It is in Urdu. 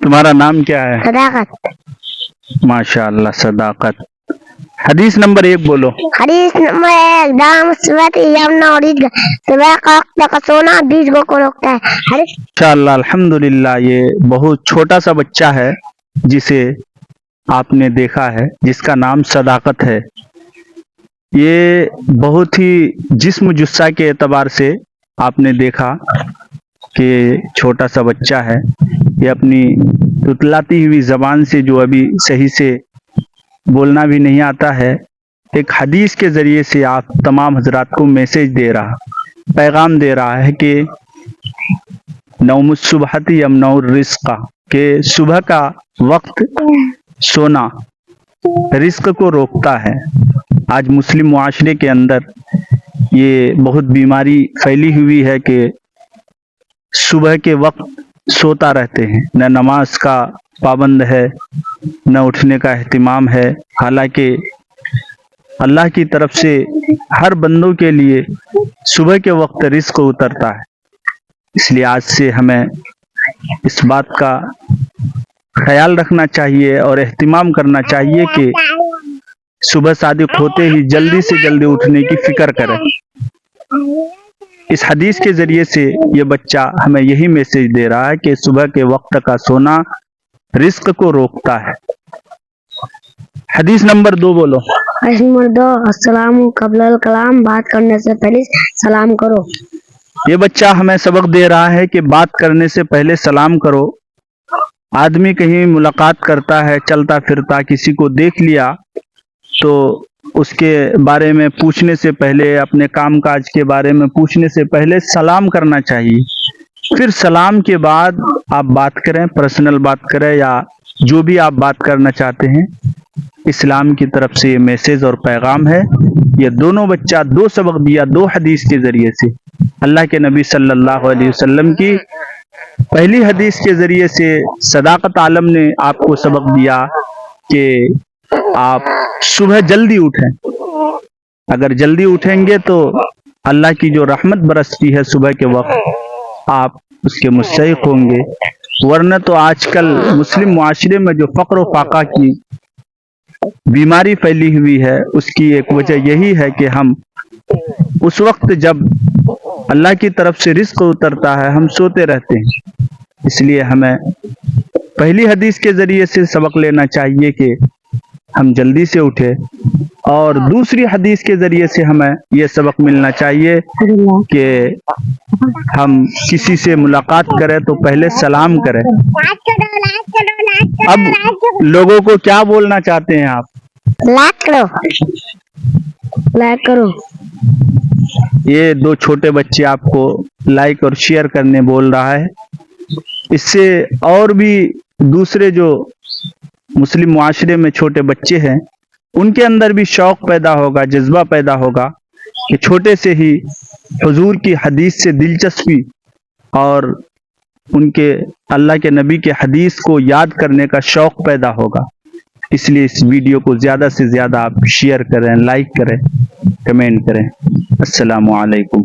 تمہارا نام کیا ہے؟ صداقت. ماشاءاللہ صداقت. حدیث نمبر 1 بولو. حدیث نمبر 1. دام صبح یمنا اور عید صبح کا وقت کا سونا بیج کو روکتا ہے. حدیث ماشاءاللہ الحمدللہ. یہ بہت چھوٹا سا بچہ ہے جسے آپ نے دیکھا ہے، جس کا نام صداقت ہے. یہ بہت ہی جسم جثہ کے اعتبار سے آپ نے دیکھا کہ چھوٹا سا بچہ ہے. یہ اپنی تتلاتی ہوئی زبان سے، جو ابھی صحیح سے بولنا بھی نہیں آتا ہے، ایک حدیث کے ذریعے سے آپ تمام حضرات کو میسج دے رہا، پیغام دے رہا ہے کہ نوم الصبحۃ یمنع الرزق، کہ صبح کا وقت سونا رزق کو روکتا ہے. آج مسلم معاشرے کے اندر یہ بہت بیماری پھیلی ہوئی ہے کہ صبح کے وقت سوتا رہتے ہیں، نہ نماز کا پابند ہے، نہ اٹھنے کا اہتمام ہے. حالانکہ اللہ کی طرف سے ہر بندوں کے لیے صبح کے وقت رزق اترتا ہے. اس لیے آج سے ہمیں اس بات کا خیال رکھنا چاہیے اور اہتمام کرنا چاہیے کہ صبح صادق ہوتے ہی جلدی سے جلدی اٹھنے کی فکر کریں. اس حدیث کے ذریعے سے یہ بچہ ہمیں یہی میسج دے رہا ہے کہ صبح کے وقت کا سونا رزق کو روکتا ہے. حدیث نمبر 2 بولو. حدیث نمبر 2. السلام قبل الکلام. بات کرنے سے پہلے سلام کرو. یہ بچہ ہمیں سبق دے رہا ہے کہ بات کرنے سے پہلے سلام کرو. آدمی کہیں ملاقات کرتا ہے، چلتا پھرتا کسی کو دیکھ لیا تو اس کے بارے میں پوچھنے سے پہلے، اپنے کام کاج کے بارے میں پوچھنے سے پہلے سلام کرنا چاہیے. پھر سلام کے بعد آپ بات کریں، پرسنل بات کریں یا جو بھی آپ بات کرنا چاہتے ہیں. اسلام کی طرف سے یہ میسج اور پیغام ہے. یہ دونوں بچہ 2 سبق دیا 2 حدیث کے ذریعے سے. اللہ کے نبی صلی اللہ علیہ وسلم کی پہلی حدیث کے ذریعے سے صداقت عالم نے آپ کو سبق دیا کہ آپ صبح جلدی اٹھیں. اگر جلدی اٹھیں گے تو اللہ کی جو رحمت برستی ہے صبح کے وقت، آپ اس کے مستحق ہوں گے. ورنہ تو آج کل مسلم معاشرے میں جو فقر و فاقہ کی بیماری پھیلی ہوئی ہے، اس کی ایک وجہ یہی ہے کہ ہم اس وقت جب اللہ کی طرف سے رزق اترتا ہے ہم سوتے رہتے ہیں. اس لیے ہمیں پہلی حدیث کے ذریعے سے سبق لینا چاہیے کہ ہم جلدی سے اٹھے، اور دوسری حدیث کے ذریعے سے ہمیں یہ سبق ملنا چاہیے کہ ہم کسی سے ملاقات کریں تو پہلے سلام کریں. اب لوگوں کو کیا بولنا چاہتے ہیں آپ؟ لائک کرو، لائک کرو. یہ 2 چھوٹے بچے آپ کو لائک اور شیئر کرنے بول رہا ہے. اس سے اور بھی دوسرے جو مسلم معاشرے میں چھوٹے بچے ہیں ان کے اندر بھی شوق پیدا ہوگا، جذبہ پیدا ہوگا کہ چھوٹے سے ہی حضور کی حدیث سے دلچسپی اور ان کے اللہ کے نبی کے حدیث کو یاد کرنے کا شوق پیدا ہوگا. اس لیے اس ویڈیو کو زیادہ سے زیادہ آپ شیئر کریں، لائک کریں، کمنٹ کریں. السلام علیکم.